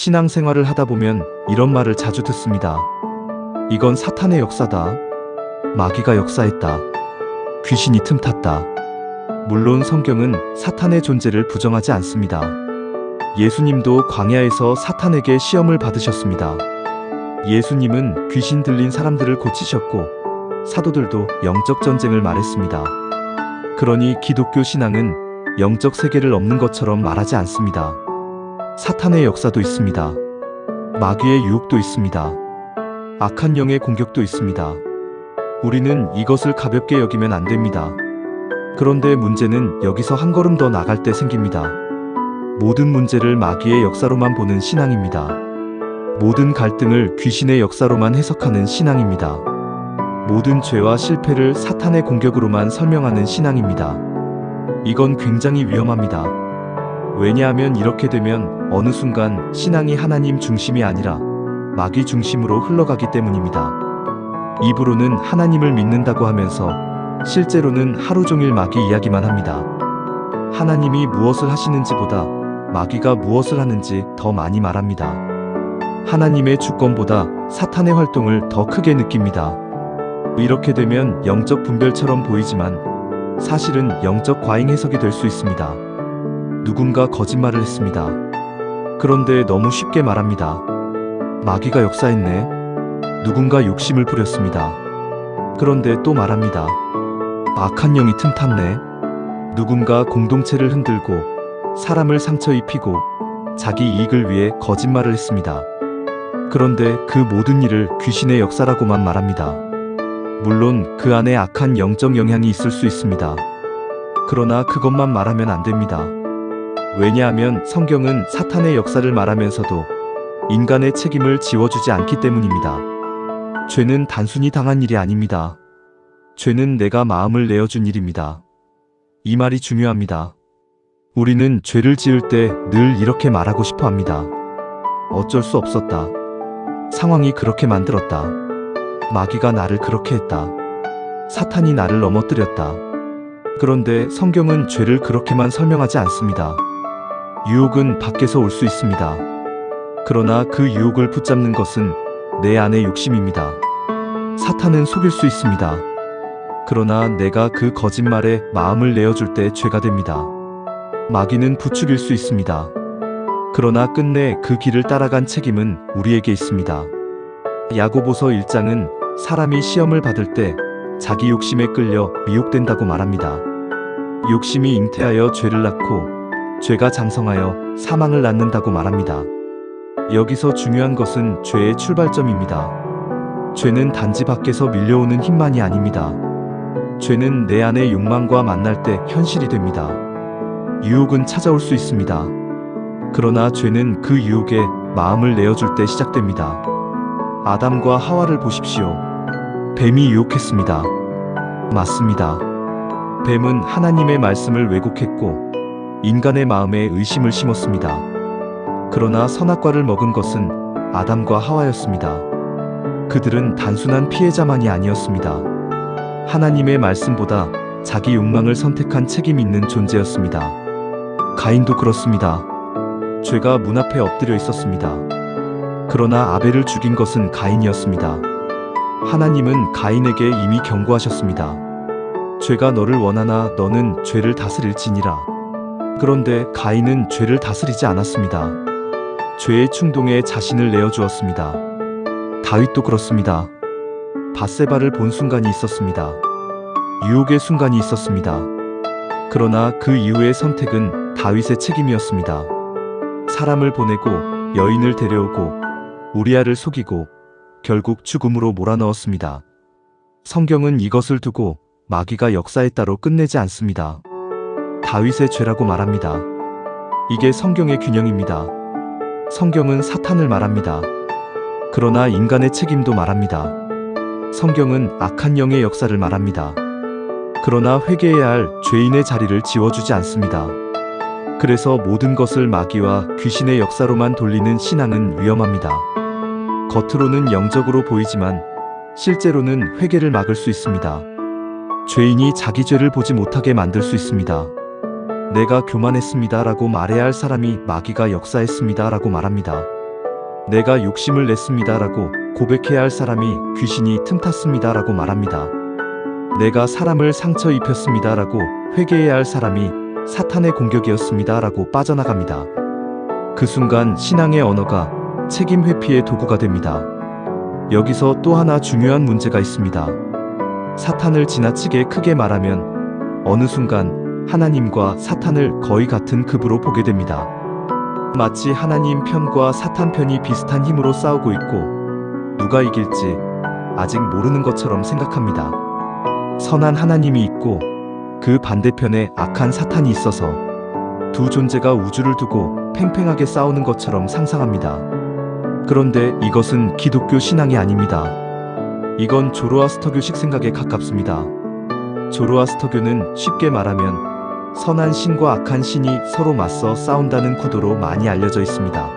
신앙생활을 하다 보면 이런 말을 자주 듣습니다. 이건 사탄의 역사다. 마귀가 역사했다. 귀신이 틈탔다. 물론 성경은 사탄의 존재를 부정하지 않습니다. 예수님도 광야에서 사탄에게 시험을 받으셨습니다. 예수님은 귀신 들린 사람들을 고치셨고 사도들도 영적 전쟁을 말했습니다. 그러니 기독교 신앙은 영적 세계를 엎는 것처럼 말하지 않습니다. 사탄의 역사도 있습니다. 마귀의 유혹도 있습니다. 악한 영의 공격도 있습니다. 우리는 이것을 가볍게 여기면 안 됩니다. 그런데 문제는 여기서 한 걸음 더 나갈 때 생깁니다. 모든 문제를 마귀의 역사로만 보는 신앙입니다. 모든 갈등을 귀신의 역사로만 해석하는 신앙입니다. 모든 죄와 실패를 사탄의 공격으로만 설명하는 신앙입니다. 이건 굉장히 위험합니다. 왜냐하면 이렇게 되면 어느 순간 신앙이 하나님 중심이 아니라 마귀 중심으로 흘러가기 때문입니다. 입으로는 하나님을 믿는다고 하면서 실제로는 하루 종일 마귀 이야기만 합니다. 하나님이 무엇을 하시는지보다 마귀가 무엇을 하는지 더 많이 말합니다. 하나님의 주권보다 사탄의 활동을 더 크게 느낍니다. 이렇게 되면 영적 분별처럼 보이지만 사실은 영적 과잉 해석이 될 수 있습니다. 누군가 거짓말을 했습니다. 그런데 너무 쉽게 말합니다. 마귀가 역사했네. 누군가 욕심을 부렸습니다. 그런데 또 말합니다. 악한 영이 틈탔네. 누군가 공동체를 흔들고 사람을 상처 입히고 자기 이익을 위해 거짓말을 했습니다. 그런데 그 모든 일을 귀신의 역사라고만 말합니다. 물론 그 안에 악한 영적 영향이 있을 수 있습니다. 그러나 그것만 말하면 안 됩니다. 왜냐하면 성경은 사탄의 역사를 말하면서도 인간의 책임을 지워주지 않기 때문입니다. 죄는 단순히 당한 일이 아닙니다. 죄는 내가 마음을 내어준 일입니다. 이 말이 중요합니다. 우리는 죄를 지을 때 늘 이렇게 말하고 싶어 합니다. 어쩔 수 없었다. 상황이 그렇게 만들었다. 마귀가 나를 그렇게 했다. 사탄이 나를 넘어뜨렸다. 그런데 성경은 죄를 그렇게만 설명하지 않습니다. 유혹은 밖에서 올 수 있습니다. 그러나 그 유혹을 붙잡는 것은 내 안의 욕심입니다. 사탄은 속일 수 있습니다. 그러나 내가 그 거짓말에 마음을 내어줄 때 죄가 됩니다. 마귀는 부추길 수 있습니다. 그러나 끝내 그 길을 따라간 책임은 우리에게 있습니다. 야고보서 1장은 사람이 시험을 받을 때 자기 욕심에 끌려 미혹된다고 말합니다. 욕심이 잉태하여 죄를 낳고 죄가 장성하여 사망을 낳는다고 말합니다. 여기서 중요한 것은 죄의 출발점입니다. 죄는 단지 밖에서 밀려오는 힘만이 아닙니다. 죄는 내 안의 욕망과 만날 때 현실이 됩니다. 유혹은 찾아올 수 있습니다. 그러나 죄는 그 유혹에 마음을 내어줄 때 시작됩니다. 아담과 하와를 보십시오. 뱀이 유혹했습니다. 맞습니다. 뱀은 하나님의 말씀을 왜곡했고 인간의 마음에 의심을 심었습니다. 그러나 선악과를 먹은 것은 아담과 하와였습니다. 그들은 단순한 피해자만이 아니었습니다. 하나님의 말씀보다 자기 욕망을 선택한 책임 있는 존재였습니다. 가인도 그렇습니다. 죄가 문 앞에 엎드려 있었습니다. 그러나 아벨을 죽인 것은 가인이었습니다. 하나님은 가인에게 이미 경고하셨습니다. 죄가 너를 원하나 너는 죄를 다스릴지니라. 그런데 가인은 죄를 다스리지 않았습니다. 죄의 충동에 자신을 내어주었습니다. 다윗도 그렇습니다. 밧세바를 본 순간이 있었습니다. 유혹의 순간이 있었습니다. 그러나 그 이후의 선택은 다윗의 책임이었습니다. 사람을 보내고 여인을 데려오고 우리아를 속이고 결국 죽음으로 몰아넣었습니다. 성경은 이것을 두고 마귀가 역사했다로 끝내지 않습니다. 다윗의 죄라고 말합니다. 이게 성경의 균형입니다. 성경은 사탄을 말합니다. 그러나 인간의 책임도 말합니다. 성경은 악한 영의 역사를 말합니다. 그러나 회개해야 할 죄인의 자리를 지워주지 않습니다. 그래서 모든 것을 마귀와 귀신의 역사로만 돌리는 신앙은 위험합니다. 겉으로는 영적으로 보이지만 실제로는 회개를 막을 수 있습니다. 죄인이 자기 죄를 보지 못하게 만들 수 있습니다. 내가 교만했습니다 라고 말해야 할 사람이 마귀가 역사했습니다 라고 말합니다. 내가 욕심을 냈습니다라고 고백해야 할 사람이 귀신이 틈탔습니다라고 말합니다. 내가 사람을 상처 입혔습니다라고 회개해야 할 사람이 사탄의 공격이었습니다라고 빠져나갑니다. 그 순간 신앙의 언어가 책임 회피의 도구가 됩니다. 여기서 또 하나 중요한 문제가 있습니다. 사탄을 지나치게 크게 말하면 어느 순간 하나님과 사탄을 거의 같은 급으로 보게 됩니다. 마치 하나님 편과 사탄 편이 비슷한 힘으로 싸우고 있고 누가 이길지 아직 모르는 것처럼 생각합니다. 선한 하나님이 있고 그 반대편에 악한 사탄이 있어서 두 존재가 우주를 두고 팽팽하게 싸우는 것처럼 상상합니다. 그런데 이것은 기독교 신앙이 아닙니다. 이건 조로아스터교식 생각에 가깝습니다. 조로아스터교는 쉽게 말하면 선한 신과 악한 신이 서로 맞서 싸운다는 구도로 많이 알려져 있습니다.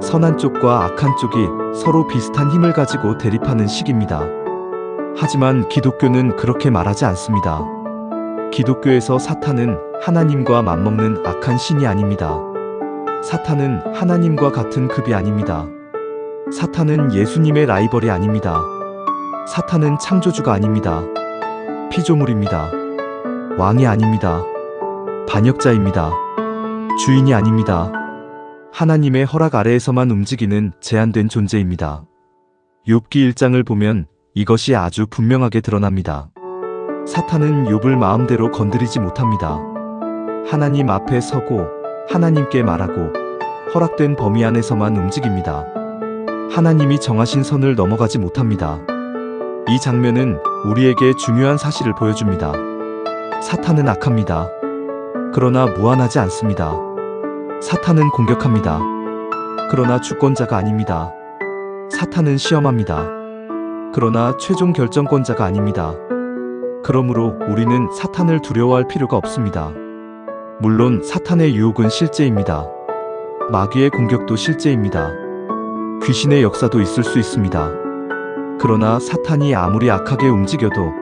선한 쪽과 악한 쪽이 서로 비슷한 힘을 가지고 대립하는 식입니다. 하지만 기독교는 그렇게 말하지 않습니다. 기독교에서 사탄은 하나님과 맞먹는 악한 신이 아닙니다. 사탄은 하나님과 같은 급이 아닙니다. 사탄은 예수님의 라이벌이 아닙니다. 사탄은 창조주가 아닙니다. 피조물입니다. 왕이 아닙니다. 반역자입니다. 주인이 아닙니다. 하나님의 허락 아래에서만 움직이는 제한된 존재입니다. 욥기 1장을 보면 이것이 아주 분명하게 드러납니다. 사탄은 욥을 마음대로 건드리지 못합니다. 하나님 앞에 서고 하나님께 말하고 허락된 범위 안에서만 움직입니다. 하나님이 정하신 선을 넘어가지 못합니다. 이 장면은 우리에게 중요한 사실을 보여줍니다. 사탄은 악합니다. 그러나 무한하지 않습니다. 사탄은 공격합니다. 그러나 주권자가 아닙니다. 사탄은 시험합니다. 그러나 최종 결정권자가 아닙니다. 그러므로 우리는 사탄을 두려워할 필요가 없습니다. 물론 사탄의 유혹은 실제입니다. 마귀의 공격도 실제입니다. 귀신의 역사도 있을 수 있습니다. 그러나 사탄이 아무리 악하게 움직여도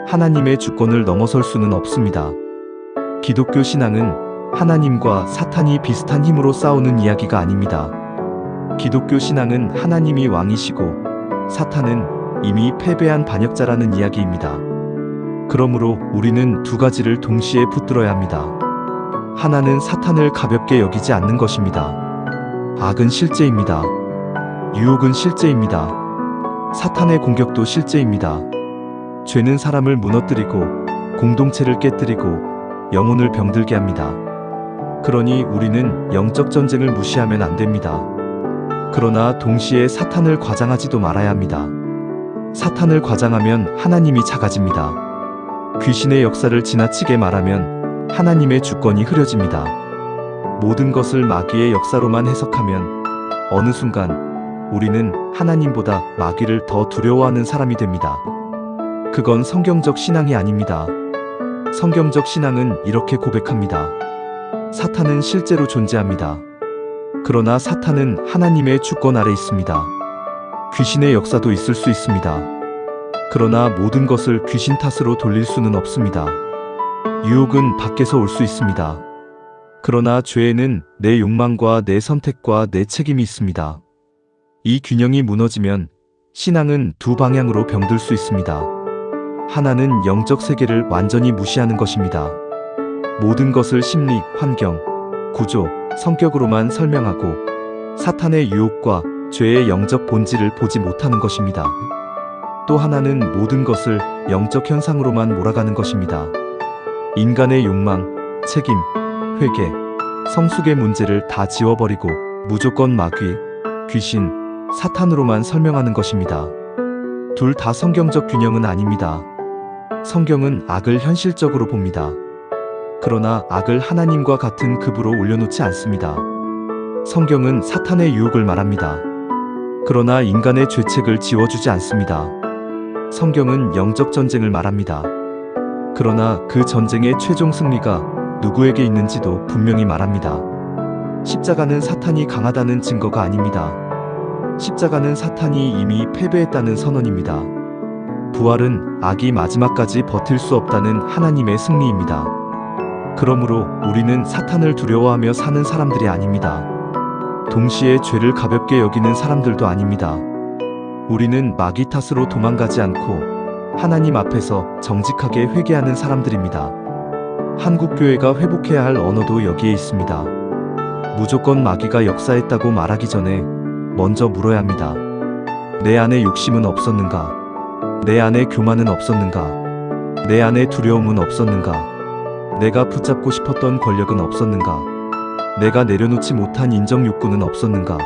하나님의 주권을 넘어설 수는 없습니다. 기독교 신앙은 하나님과 사탄이 비슷한 힘으로 싸우는 이야기가 아닙니다. 기독교 신앙은 하나님이 왕이시고 사탄은 이미 패배한 반역자라는 이야기입니다. 그러므로 우리는 두 가지를 동시에 붙들어야 합니다. 하나는 사탄을 가볍게 여기지 않는 것입니다. 악은 실제입니다. 유혹은 실제입니다. 사탄의 공격도 실제입니다. 죄는 사람을 무너뜨리고 공동체를 깨뜨리고 영혼을 병들게 합니다. 그러니 우리는 영적 전쟁을 무시하면 안 됩니다. 그러나 동시에 사탄을 과장하지도 말아야 합니다. 사탄을 과장하면 하나님이 작아집니다. 귀신의 역사를 지나치게 말하면 하나님의 주권이 흐려집니다. 모든 것을 마귀의 역사로만 해석하면 어느 순간 우리는 하나님보다 마귀를 더 두려워하는 사람이 됩니다. 그건 성경적 신앙이 아닙니다. 성경적 신앙은 이렇게 고백합니다. 사탄은 실제로 존재합니다. 그러나 사탄은 하나님의 주권 아래 있습니다. 귀신의 역사도 있을 수 있습니다. 그러나 모든 것을 귀신 탓으로 돌릴 수는 없습니다. 유혹은 밖에서 올 수 있습니다. 그러나 죄에는 내 욕망과 내 선택과 내 책임이 있습니다. 이 균형이 무너지면 신앙은 두 방향으로 병들 수 있습니다. 하나는 영적 세계를 완전히 무시하는 것입니다. 모든 것을 심리, 환경, 구조, 성격으로만 설명하고 사탄의 유혹과 죄의 영적 본질을 보지 못하는 것입니다. 또 하나는 모든 것을 영적 현상으로만 몰아가는 것입니다. 인간의 욕망, 책임, 회개, 성숙의 문제를 다 지워버리고 무조건 마귀, 귀신, 사탄으로만 설명하는 것입니다. 둘 다 성경적 균형은 아닙니다. 성경은 악을 현실적으로 봅니다. 그러나 악을 하나님과 같은 급으로 올려놓지 않습니다. 성경은 사탄의 유혹을 말합니다. 그러나 인간의 죄책을 지워주지 않습니다. 성경은 영적 전쟁을 말합니다. 그러나 그 전쟁의 최종 승리가 누구에게 있는지도 분명히 말합니다. 십자가는 사탄이 강하다는 증거가 아닙니다. 십자가는 사탄이 이미 패배했다는 선언입니다. 부활은 악이 마지막까지 버틸 수 없다는 하나님의 승리입니다. 그러므로 우리는 사탄을 두려워하며 사는 사람들이 아닙니다. 동시에 죄를 가볍게 여기는 사람들도 아닙니다. 우리는 마귀 탓으로 도망가지 않고 하나님 앞에서 정직하게 회개하는 사람들입니다. 한국교회가 회복해야 할 언어도 여기에 있습니다. 무조건 마귀가 역사했다고 말하기 전에 먼저 물어야 합니다. 내 안에 욕심은 없었는가? 내 안에 교만은 없었는가? 내 안에 두려움은 없었는가? 내가 붙잡고 싶었던 권력은 없었는가? 내가 내려놓지 못한 인정 욕구는 없었는가?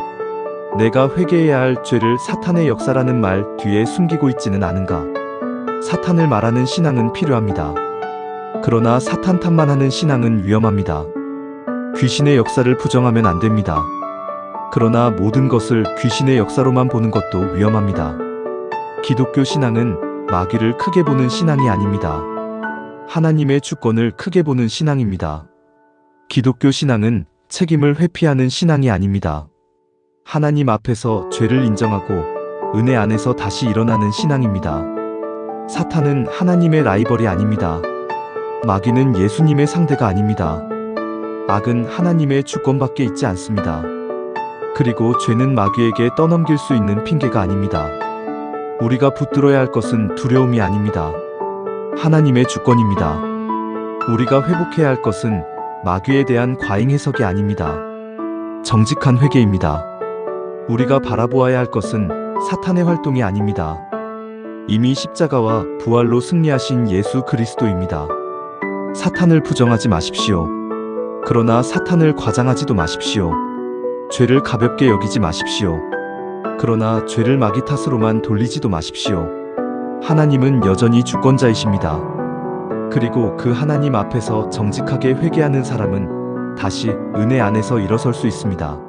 내가 회개해야 할 죄를 사탄의 역사라는 말 뒤에 숨기고 있지는 않은가? 사탄을 말하는 신앙은 필요합니다. 그러나 사탄 탓만 하는 신앙은 위험합니다. 귀신의 역사를 부정하면 안 됩니다. 그러나 모든 것을 귀신의 역사로만 보는 것도 위험합니다. 기독교 신앙은 마귀를 크게 보는 신앙이 아닙니다. 하나님의 주권을 크게 보는 신앙입니다. 기독교 신앙은 책임을 회피하는 신앙이 아닙니다. 하나님 앞에서 죄를 인정하고 은혜 안에서 다시 일어나는 신앙입니다. 사탄은 하나님의 라이벌이 아닙니다. 마귀는 예수님의 상대가 아닙니다. 악은 하나님의 주권밖에 있지 않습니다. 그리고 죄는 마귀에게 떠넘길 수 있는 핑계가 아닙니다. 우리가 붙들어야 할 것은 두려움이 아닙니다. 하나님의 주권입니다. 우리가 회복해야 할 것은 마귀에 대한 과잉 해석이 아닙니다. 정직한 회개입니다. 우리가 바라보아야 할 것은 사탄의 활동이 아닙니다. 이미 십자가와 부활로 승리하신 예수 그리스도입니다. 사탄을 부정하지 마십시오. 그러나 사탄을 과장하지도 마십시오. 죄를 가볍게 여기지 마십시오. 그러나 죄를 마귀 탓으로만 돌리지도 마십시오. 하나님은 여전히 주권자이십니다. 그리고 그 하나님 앞에서 정직하게 회개하는 사람은 다시 은혜 안에서 일어설 수 있습니다.